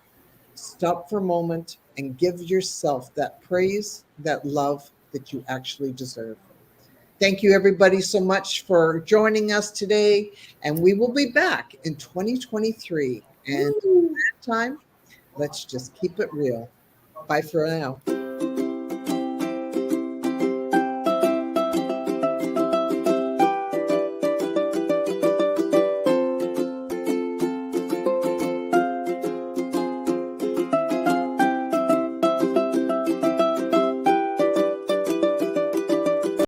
Stop for a moment and give yourself that praise, that love that you actually deserve. Thank you, everybody, so much for joining us today. And we will be back in 2023. And until that time, let's just keep it real. Bye for now.